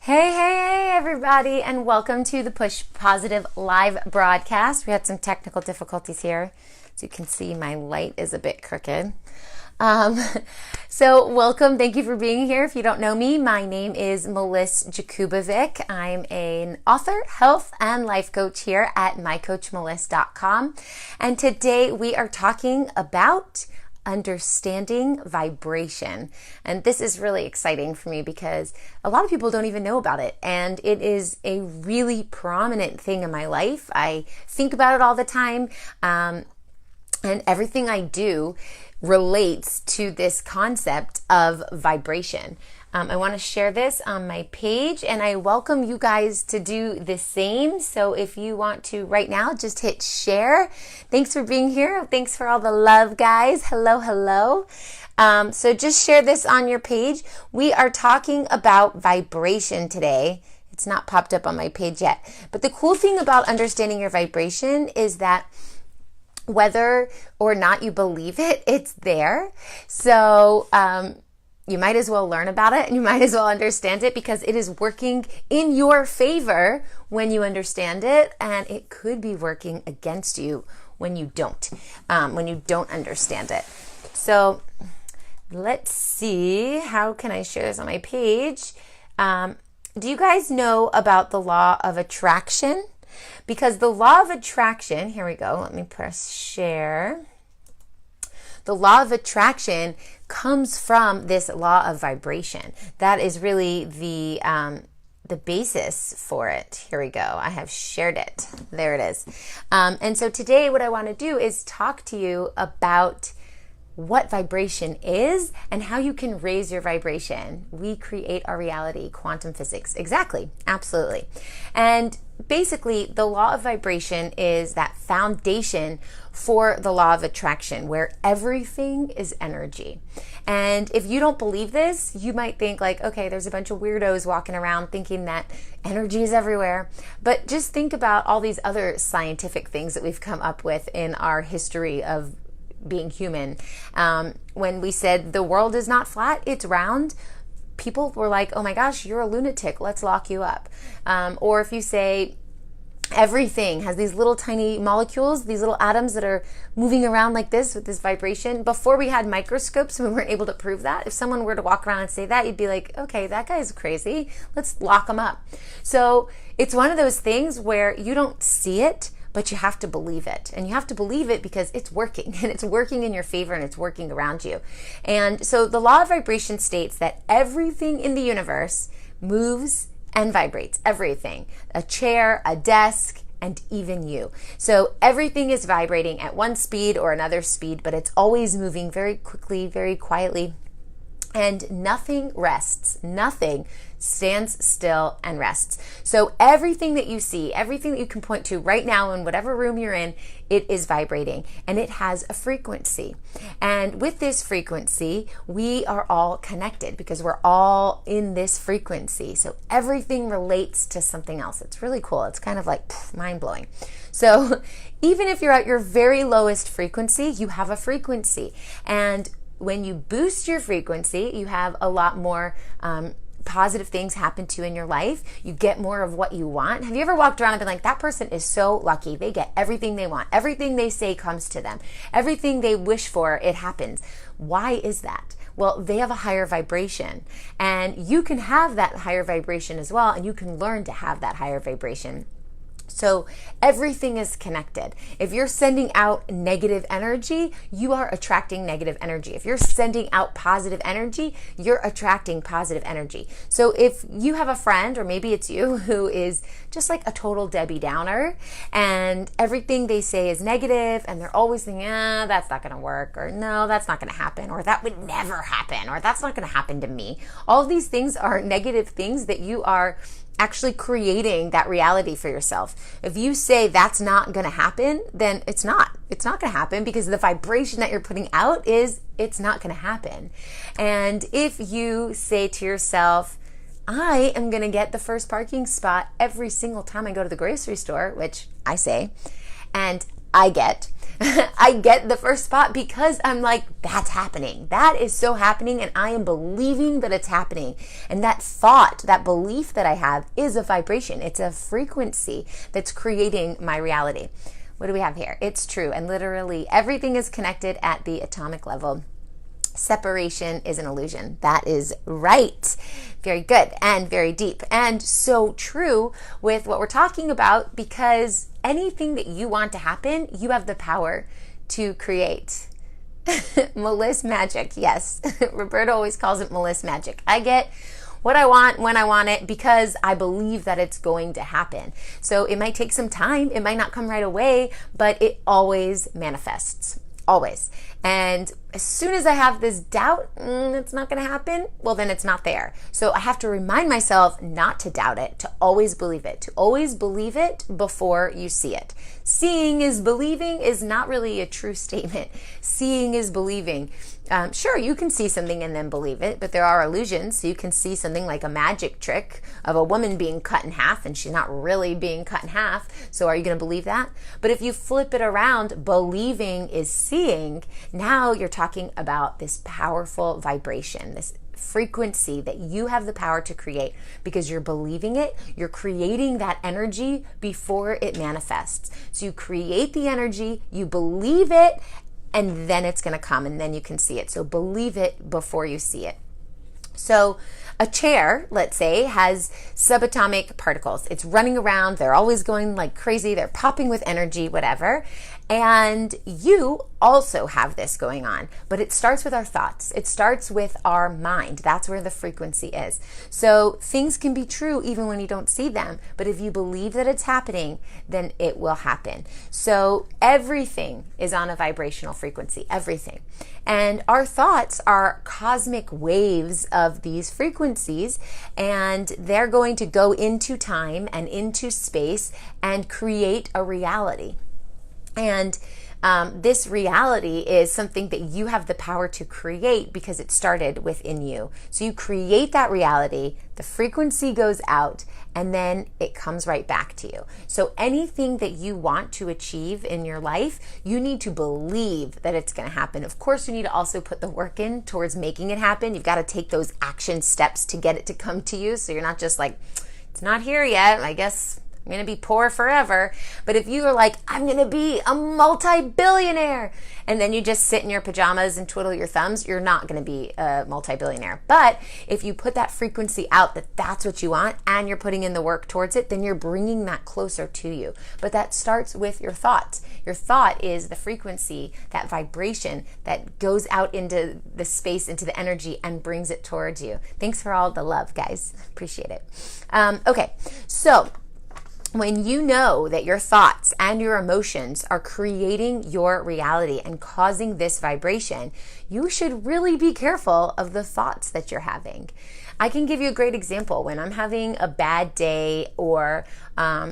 Hey, everybody, and welcome to the Push Positive live broadcast. We had some technical difficulties here. As you can see, my light is a bit crooked. So welcome. Thank you for being here. If you don't know me, my name is Melissa Jakubovic. I'm an author, health, and life coach here at mycoachmelissa.com. And today we are talking about understanding vibration. And this is really exciting for me because a lot of people don't even know about it. And it is a really prominent thing in my life. I think about it all the time. And everything I do relates to this concept of vibration. I want to share this on my page, and I welcome you guys to do the same. So if you want to right now, just hit share. Thanks for being here. Thanks for all the love, guys. Hello. So just share this on your page. We are talking about vibration today. It's not popped up on my page yet. But the cool thing about understanding your vibration is that whether or not you believe it, it's there. So you might as well learn about it and you might as well understand it because it is working in your favor when you understand it, and it could be working against you when you don't understand it. So let's see, how can I share this on my page? Do you guys know about the law of attraction? Because the law of attraction, here we go, let me press share. The law of attraction comes from this law of vibration. That is really the basis for it. Here we go. I have shared it. There it is. And so today what I want to do is talk to you about what vibration is and how you can raise your vibration. We create our reality, quantum physics. Exactly. Absolutely. And basically, the law of vibration is that foundation for the law of attraction, where everything is energy. And if you don't believe this, you might think like, okay, there's a bunch of weirdos walking around thinking that energy is everywhere. But just think about all these other scientific things that we've come up with in our history of being human. When we said the world is not flat, it's round, people were like, oh my gosh, you're a lunatic, let's lock you up. Or if you say everything has these little tiny molecules, these little atoms that are moving around like this with this vibration. Before we had microscopes, we weren't able to prove that. If someone were to walk around and say that, you'd be like, okay, that guy's crazy. Let's lock him up. So it's one of those things where you don't see it, but you have to believe it. And you have to believe it because it's working, and it's working in your favor, and it's working around you. And so the law of vibration states that everything in the universe moves and vibrates. Everything. A chair, a desk, and even you. So everything is vibrating at one speed or another speed, but it's always moving very quickly, very quietly. And nothing rests. Nothing stands still and rests. So everything that you see, everything that you can point to right now in whatever room you're in, it is vibrating, and it has a frequency. And with this frequency, we are all connected because we're all in this frequency. So everything relates to something else. It's really cool. It's kind of like mind-blowing. So even if you're at your very lowest frequency, you have a frequency. And when you boost your frequency, you have a lot more positive things happen to you in your life. You get more of what you want. Have you ever walked around and been like, that person is so lucky. They get everything they want. Everything they say comes to them. Everything they wish for, it happens. Why is that? Well, they have a higher vibration, and you can have that higher vibration as well, and you can learn to have that higher vibration. So everything is connected. If you're sending out negative energy, you are attracting negative energy. If you're sending out positive energy, you're attracting positive energy. So if you have a friend, or maybe it's you, who is just like a total Debbie Downer, and everything they say is negative, and they're always thinking, that's not going to work, or no, that's not going to happen, or that would never happen, or that's not going to happen to me. All of these things are negative things that you are actually creating that reality for yourself. If you say that's not going to happen, then it's not going to happen, because the vibration that you're putting out is it's not going to happen. And if you say to yourself, I am going to get the first parking spot every single time I go to the grocery store, which I say, and I get, I get the first spot because I'm like, that's happening. That is so happening, and I am believing that it's happening. And that thought, that belief that I have is a vibration. It's a frequency that's creating my reality. What do we have here? It's true. And literally everything is connected at the atomic level. Separation is an illusion. That is right. Very good and very deep. And so true with what we're talking about, because anything that you want to happen, you have the power to create. Meliss magic. Yes. Roberta always calls it Meliss magic. I get what I want when I want it because I believe that it's going to happen. So it might take some time. It might not come right away, but it always manifests. Always. And as soon as I have this doubt, it's not going to happen, well, then it's not there. So I have to remind myself not to doubt it, to always believe it, to always believe it before you see it. Seeing is believing is not really a true statement. Seeing is believing. Sure, you can see something and then believe it, but there are illusions. So you can see something like a magic trick of a woman being cut in half and she's not really being cut in half. So are you going to believe that? But if you flip it around, believing is seeing, now you're talking about this powerful vibration, this frequency that you have the power to create because you're believing it. You're creating that energy before it manifests. So you create the energy, you believe it, and then it's going to come and then you can see it. So believe it before you see it. So a chair, let's say, has subatomic particles. It's running around. They're always going like crazy. They're popping with energy, whatever. And you also have this going on, but it starts with our thoughts. It starts with our mind. That's where the frequency is. So things can be true even when you don't see them, but if you believe that it's happening, then it will happen. So everything is on a vibrational frequency, everything. And our thoughts are cosmic waves of these frequencies, and they're going to go into time and into space and create a reality. And this reality is something that you have the power to create because it started within you. So you create that reality, the frequency goes out, and then it comes right back to you. So anything that you want to achieve in your life, you need to believe that it's going to happen. Of course, you need to also put the work in towards making it happen. You've got to take those action steps to get it to come to you. So you're not just like, it's not here yet, I guess I'm going to be poor forever. But if you are like, I'm going to be a multi-billionaire, and then you just sit in your pajamas and twiddle your thumbs, you're not going to be a multi-billionaire. But if you put that frequency out that that's what you want and you're putting in the work towards it, then you're bringing that closer to you. But that starts with your thoughts. Your thought is the frequency, that vibration that goes out into the space, into the energy, and brings it towards you. Thanks for all the love, guys. Appreciate it. Okay, so when you know that your thoughts and your emotions are creating your reality and causing this vibration, you should really be careful of the thoughts that you're having. I can give you a great example. When I'm having a bad day or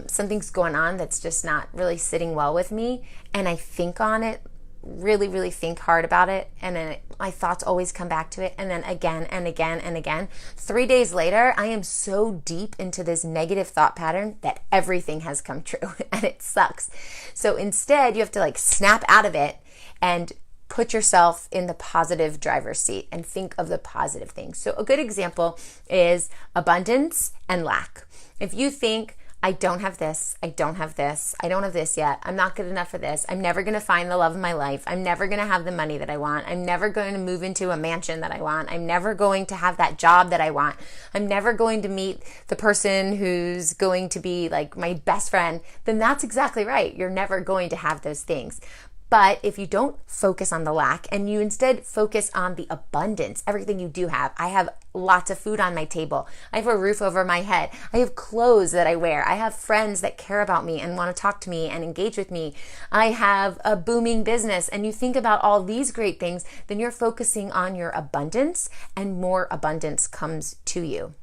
something's going on that's just not really sitting well with me, and I think on it, really think hard about it, and then my thoughts always come back to it, and then again and again and again. 3 days later, I am so deep into this negative thought pattern that everything has come true, and it sucks. So instead, you have to like snap out of it and put yourself in the positive driver's seat and think of the positive things. So a good example is abundance and lack. If you think, I don't have this, I don't have this, I don't have this yet, I'm not good enough for this, I'm never going to find the love of my life, I'm never going to have the money that I want, I'm never going to move into a mansion that I want, I'm never going to have that job that I want, I'm never going to meet the person who's going to be like my best friend, then that's exactly right. You're never going to have those things. But if you don't focus on the lack and you instead focus on the abundance, everything you do have. I have lots of food on my table. I have a roof over my head. I have clothes that I wear. I have friends that care about me and want to talk to me and engage with me. I have a booming business, and you think about all these great things, then you're focusing on your abundance and more abundance comes to you.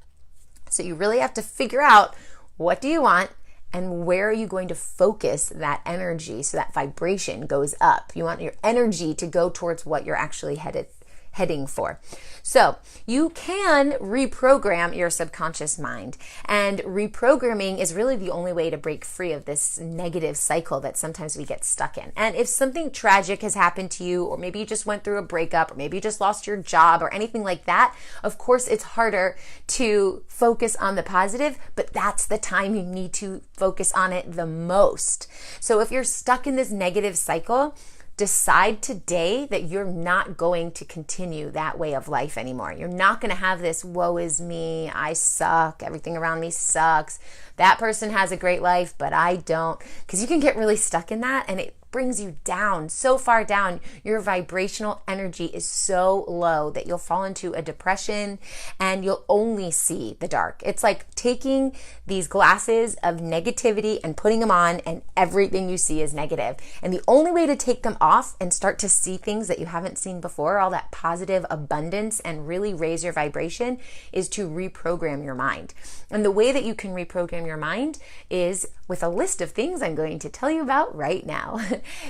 So you really have to figure out, what do you want? And where are you going to focus that energy so that vibration goes up? You want your energy to go towards what you're actually headed heading for. So you can reprogram your subconscious mind, and reprogramming is really the only way to break free of this negative cycle that sometimes we get stuck in. And if something tragic has happened to you, or maybe you just went through a breakup, or maybe you just lost your job or anything like that, of course it's harder to focus on the positive, but that's the time you need to focus on it the most. So if you're stuck in this negative cycle, decide today that you're not going to continue that way of life anymore. You're not going to have this woe is me, I suck, everything around me sucks, that person has a great life, but I don't. Because you can get really stuck in that, and it brings you down, so far down. Your vibrational energy is so low that you'll fall into a depression and you'll only see the dark. It's like taking these glasses of negativity and putting them on, and everything you see is negative. And the only way to take them off and start to see things that you haven't seen before, all that positive abundance, and really raise your vibration, is to reprogram your mind. And the way that you can reprogram your mind is with a list of things I'm going to tell you about right now.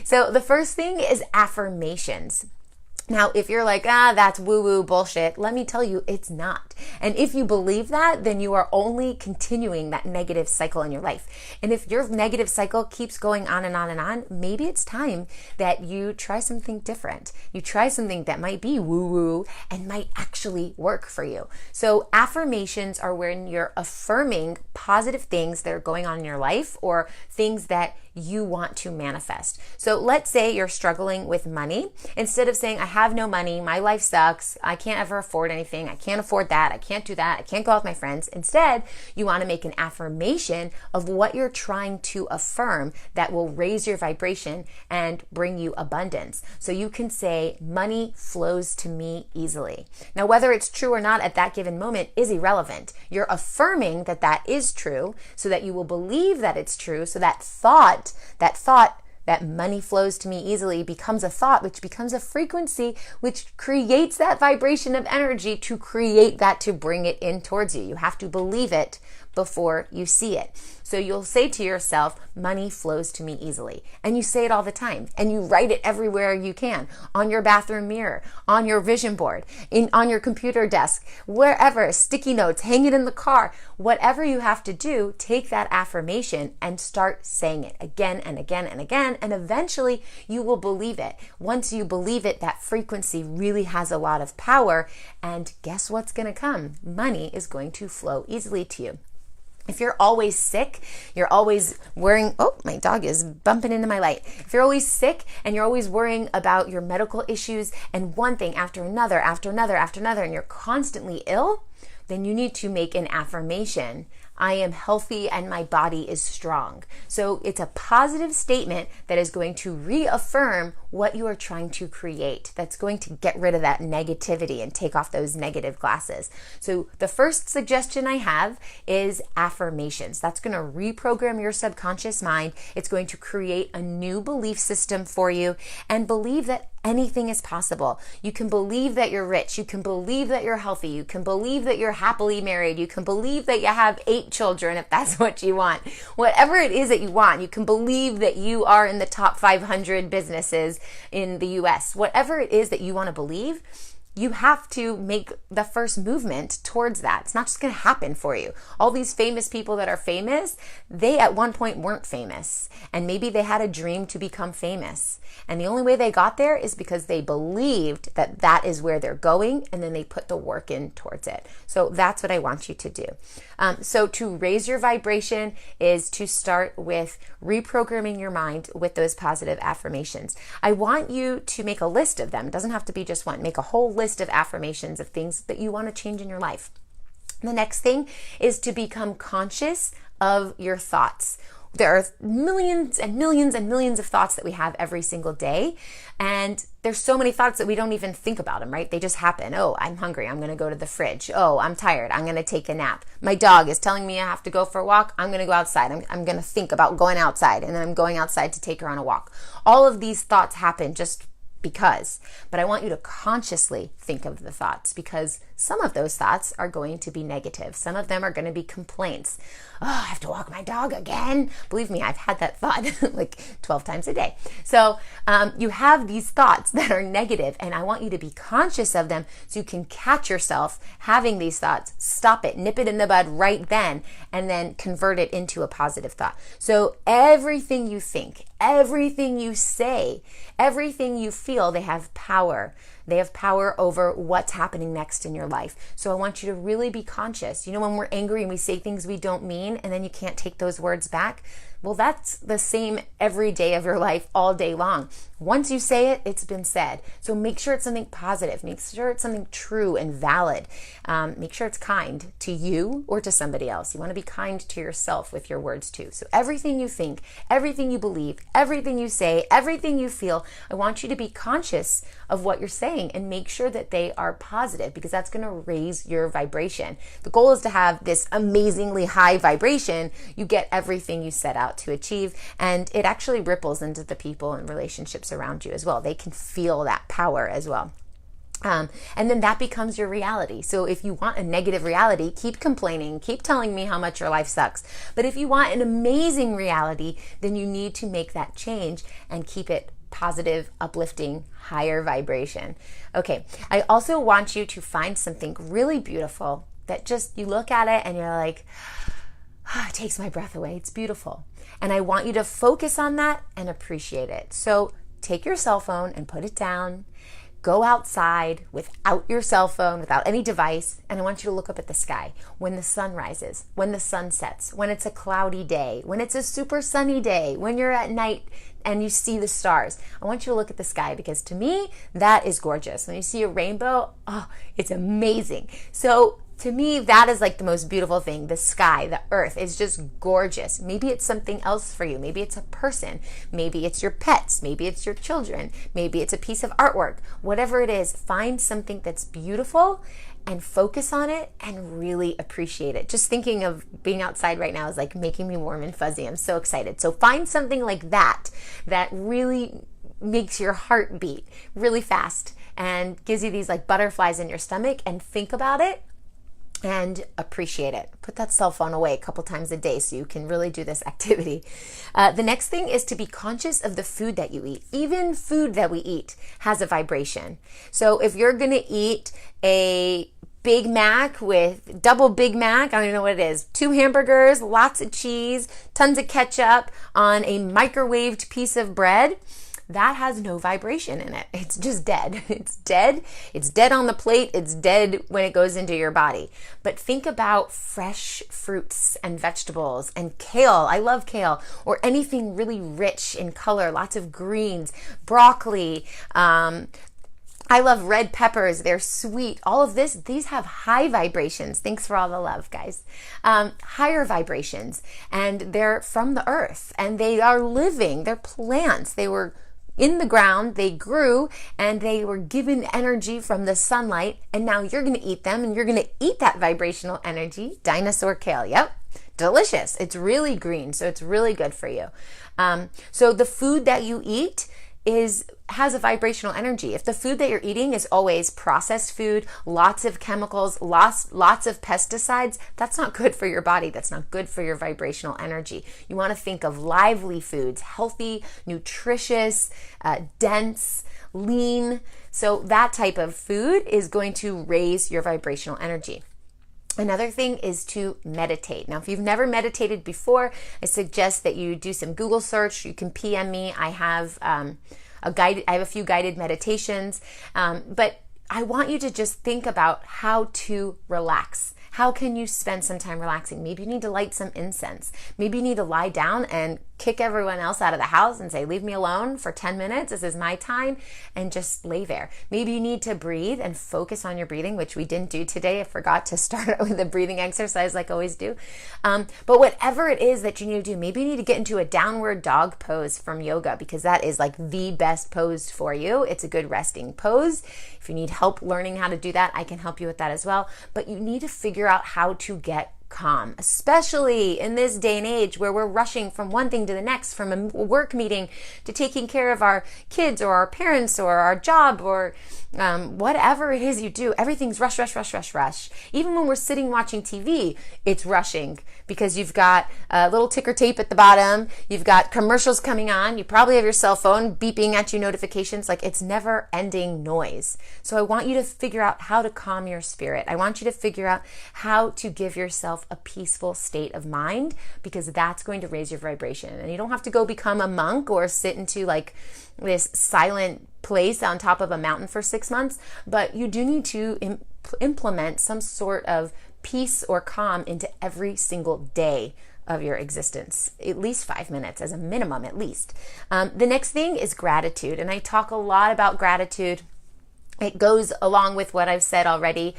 So the first thing is affirmations. Now, if you're like, that's woo-woo bullshit, let me tell you, it's not. And if you believe that, then you are only continuing that negative cycle in your life. And if your negative cycle keeps going on and on and on, maybe it's time that you try something different. You try something that might be woo-woo and might actually work for you. So affirmations are when you're affirming positive things that are going on in your life, or things that you want to manifest. So let's say you're struggling with money. Instead of saying, I have no money, my life sucks, I can't ever afford anything, I can't afford that, I can't do that, I can't go out with my friends. Instead, you want to make an affirmation of what you're trying to affirm that will raise your vibration and bring you abundance. So you can say, money flows to me easily. Now, whether it's true or not at that given moment is irrelevant. You're affirming that that is true, so that you will believe that it's true, so that thought that money flows to me easily becomes a thought, which becomes a frequency, which creates that vibration of energy to create that, to bring it in towards you. You have to believe it before you see it. So you'll say to yourself, money flows to me easily. And you say it all the time. And you write it everywhere you can. On your bathroom mirror, on your vision board, on your computer desk, wherever, sticky notes, hang it in the car. Whatever you have to do, take that affirmation and start saying it again and again and again. And eventually you will believe it. Once you believe it, that frequency really has a lot of power. And guess what's going to come? Money is going to flow easily to you. If you're always sick, you're always worrying, oh, my dog is bumping into my light. If you're always sick and you're always worrying about your medical issues and one thing after another, and you're constantly ill, then you need to make an affirmation. I am healthy and my body is strong. So it's a positive statement that is going to reaffirm what you are trying to create. That's going to get rid of that negativity and take off those negative glasses. So the first suggestion I have is affirmations. That's going to reprogram your subconscious mind. It's going to create a new belief system for you, and believe that anything is possible. You can believe that you're rich. You can believe that you're healthy. You can believe that you're happily married. You can believe that you have 8 children if that's what you want. Whatever it is that you want, you can believe that you are in the top 500 businesses in the US. Whatever it is that you want to believe, you have to make the first movement towards that. It's not just going to happen for you. All these famous people that are famous, they at one point weren't famous. And maybe they had a dream to become famous. And the only way they got there is because they believed that that is where they're going, and then they put the work in towards it. So that's what I want you to do. So to raise your vibration is to start with reprogramming your mind with those positive affirmations. I want you to make a list of them. It doesn't have to be just one. Make a whole list of affirmations of things that you want to change in your life. The next thing is to become conscious of your thoughts. There are millions and millions and millions of thoughts that we have every single day. And there's so many thoughts that we don't even think about them, right? They just happen. Oh, I'm hungry. I'm going to go to the fridge. Oh, I'm tired. I'm going to take a nap. My dog is telling me I have to go for a walk. I'm going to go outside. I'm going to think about going outside, and then I'm going outside to take her on a walk. All of these thoughts happen just because. But I want you to consciously think of the thoughts, because some of those thoughts are going to be negative. Some of them are going to be complaints. Oh, I have to walk my dog again. Believe me, I've had that thought like 12 times a day. So you have these thoughts that are negative, and I want you to be conscious of them so you can catch yourself having these thoughts, stop it, nip it in the bud right then, and then convert it into a positive thought. So everything you think, everything you say, everything you feel, they have power. They have power over what's happening next in your life. So I want you to really be conscious. You know, when we're angry and we say things we don't mean and then you can't take those words back, well, that's the same every day of your life, all day long. Once you say it, it's been said. So make sure it's something positive. Make sure it's something true and valid. Make sure it's kind to you or to somebody else. You want to be kind to yourself with your words too. So everything you think, everything you believe, everything you say, everything you feel, I want you to be conscious of what you're saying and make sure that they are positive, because that's going to raise your vibration. The goal is to have this amazingly high vibration. You get everything you set out to achieve, and it actually ripples into the people and relationships around you as well. They can feel that power as well. And then that becomes your reality. So if you want a negative reality, keep complaining, keep telling me how much your life sucks. But if you want an amazing reality, then you need to make that change and keep it positive, uplifting, higher vibration. Okay, I also want you to find something really beautiful that just, you look at it and you're like, oh, it takes my breath away. It's beautiful. And I want you to focus on that and appreciate it. So take your cell phone and put it down. Go outside without your cell phone, without any device, and I want you to look up at the sky when the sun rises, when the sun sets, when it's a cloudy day, when it's a super sunny day, when you're at night and you see the stars. I want you to look at the sky, because to me, that is gorgeous. When you see a rainbow, oh, it's amazing. So to me, that is like the most beautiful thing. The sky, the earth is just gorgeous. Maybe it's something else for you. Maybe it's a person. Maybe it's your pets. Maybe it's your children. Maybe it's a piece of artwork. Whatever it is, find something that's beautiful and focus on it and really appreciate it. Just thinking of being outside right now is like making me warm and fuzzy. I'm so excited. So find something like that that really makes your heart beat really fast and gives you these like butterflies in your stomach, and think about it and appreciate it. Put that cell phone away a couple times a day so you can really do this activity. The next thing is to be conscious of the food that you eat. Even food that we eat has a vibration. So if you're gonna eat a Big Mac with double Big Mac, I don't even know what it is, 2 hamburgers, lots of cheese, tons of ketchup on a microwaved piece of bread, that has no vibration in it. It's just dead. It's dead. It's dead on the plate. It's dead when it goes into your body. But think about fresh fruits and vegetables and kale. I love kale, or anything really rich in color, lots of greens, broccoli. I love red peppers. They're sweet. All of this, these have high vibrations. Thanks for all the love, guys. Higher vibrations. And they're from the earth. And they are living. They're plants. They were in the ground, they grew, and they were given energy from the sunlight, and now you're going to eat them, and you're going to eat that vibrational energy. Dinosaur kale, yep, delicious. It's really green, so it's really good for you. So the food that you eat has a vibrational energy. If the food that you're eating is always processed food, lots of chemicals, lots of pesticides, that's not good for your body. That's not good for your vibrational energy. You want to think of lively foods, healthy, nutritious, dense, lean. So that type of food is going to raise your vibrational energy. Another thing is to meditate. Now, if you've never meditated before, I suggest that you do some Google search. You can PM me. I have a few guided meditations, but I want you to just think about how to relax. How can you spend some time relaxing? Maybe you need to light some incense. Maybe you need to lie down and kick everyone else out of the house and say, leave me alone for 10 minutes. This is my time, and just lay there. Maybe you need to breathe and focus on your breathing, which we didn't do today. I forgot to start with a breathing exercise like I always do. But whatever it is that you need to do, maybe you need to get into a downward dog pose from yoga, because that is like the best pose for you. It's a good resting pose. If you need help learning how to do that, I can help you with that as well. But you need to figure out how to get calm, especially in this day and age where we're rushing from one thing to the next, from a work meeting to taking care of our kids or our parents or our job or whatever it is you do. Everything's rush, rush, rush, rush, rush. Even when we're sitting watching TV, it's rushing because you've got a little ticker tape at the bottom. You've got commercials coming on. You probably have your cell phone beeping at you notifications. Like, it's never ending noise. So I want you to figure out how to calm your spirit. I want you to figure out how to give yourself a peaceful state of mind, because that's going to raise your vibration. And you don't have to go become a monk or sit into like this silent place on top of a mountain for 6 months, but you do need to implement some sort of peace or calm into every single day of your existence, at least 5 minutes as a minimum, at least. The next thing is gratitude. And I talk a lot about gratitude. It goes along with what I've said already,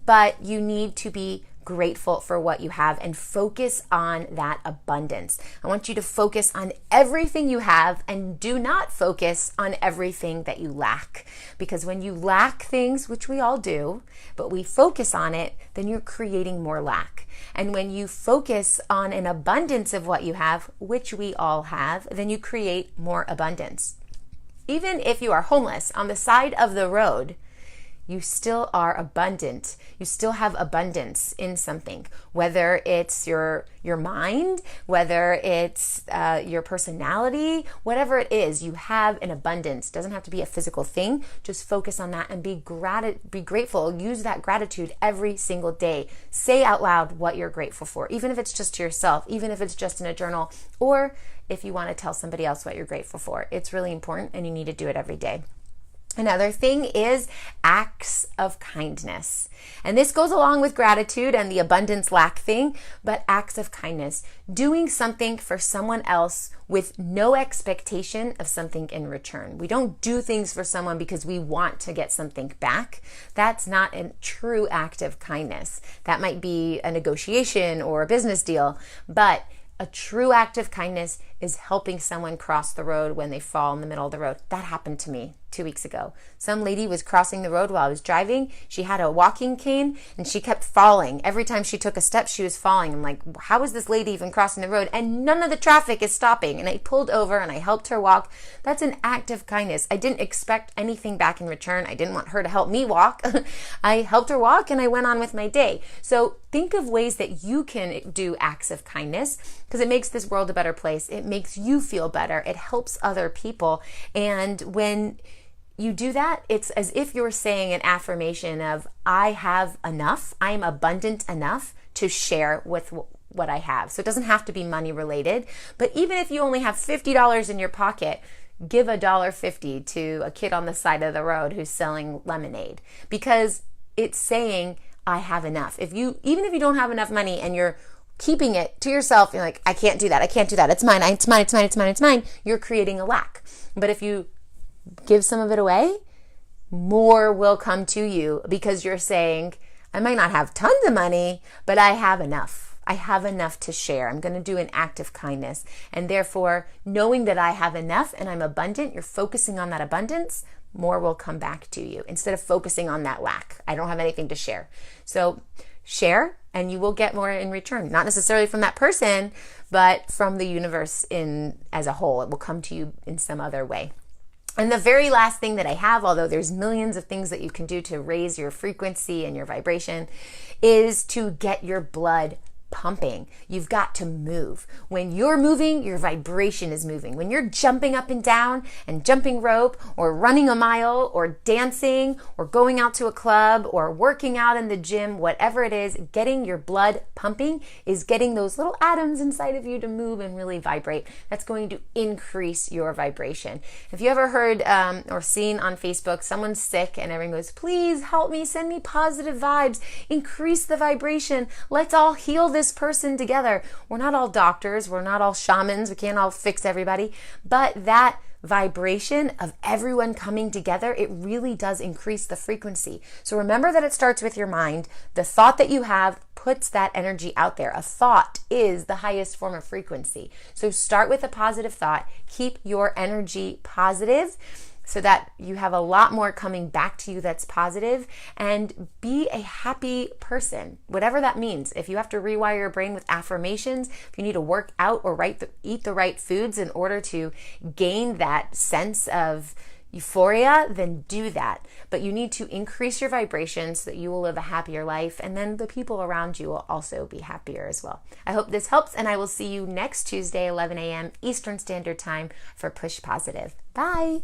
but you need to be grateful for what you have and focus on that abundance. I want you to focus on everything you have and do not focus on everything that you lack. Because when you lack things, which we all do, but we focus on it, then you're creating more lack. And when you focus on an abundance of what you have, which we all have, then you create more abundance. Even if you are homeless on the side of the road, you still are abundant. You still have abundance in something, whether it's your mind, whether it's your personality, whatever it is, you have an abundance. It doesn't have to be a physical thing. Just focus on that and be grateful. Use that gratitude every single day. Say out loud what you're grateful for, even if it's just to yourself, even if it's just in a journal, or if you want to tell somebody else what you're grateful for. It's really important, and you need to do it every day. Another thing is acts of kindness. And this goes along with gratitude and the abundance lack thing, but acts of kindness. Doing something for someone else with no expectation of something in return. We don't do things for someone because we want to get something back. That's not a true act of kindness. That might be a negotiation or a business deal, but a true act of kindness is helping someone cross the road when they fall in the middle of the road. That happened to me 2 weeks ago. Some lady was crossing the road while I was driving. She had a walking cane and she kept falling. Every time she took a step, she was falling. I'm like, how is this lady even crossing the road? And none of the traffic is stopping. And I pulled over and I helped her walk. That's an act of kindness. I didn't expect anything back in return. I didn't want her to help me walk. I helped her walk and I went on with my day. So think of ways that you can do acts of kindness, because it makes this world a better place. It makes you feel better. It helps other people. And when you do that, it's as if you're saying an affirmation of, I have enough, I'm abundant enough to share with what I have. So it doesn't have to be money related, but even if you only have $50 in your pocket, give $1.50 to a kid on the side of the road who's selling lemonade, because it's saying, I have enough. Even if you don't have enough money and you're keeping it to yourself, you're like, I can't do that, it's mine, it's mine, you're creating a lack. But if you give some of it away, more will come to you, because you're saying, I might not have tons of money, but I have enough. I have enough to share. I'm going to do an act of kindness. And therefore, knowing that I have enough and I'm abundant, you're focusing on that abundance, more will come back to you instead of focusing on that lack. I don't have anything to share. So share and you will get more in return. Not necessarily from that person, but from the universe as a whole. It will come to you in some other way. And the very last thing that I have, although there's millions of things that you can do to raise your frequency and your vibration, is to get your blood pumping. You've got to move. When you're moving, your vibration is moving. When you're jumping up and down and jumping rope or running a mile or dancing or going out to a club or working out in the gym, whatever it is, getting your blood pumping is getting those little atoms inside of you to move and really vibrate. That's going to increase your vibration. If you ever heard or seen on Facebook, someone's sick and everyone goes, please help me, send me positive vibes, increase the vibration. Let's all heal this person together. We're not all doctors. We're not all shamans. We can't all fix everybody. But that vibration of everyone coming together, it really does increase the frequency. So remember that it starts with your mind. The thought that you have puts that energy out there. A thought is the highest form of frequency. So start with a positive thought. Keep your energy positive. so that you have a lot more coming back to you that's positive, and be a happy person, whatever that means. If you have to rewire your brain with affirmations, if you need to work out or eat the right foods in order to gain that sense of euphoria, then do that. But you need to increase your vibration so that you will live a happier life, and then the people around you will also be happier as well. I hope this helps, and I will see you next Tuesday, 11 a.m. Eastern Standard Time for Push Positive. Bye.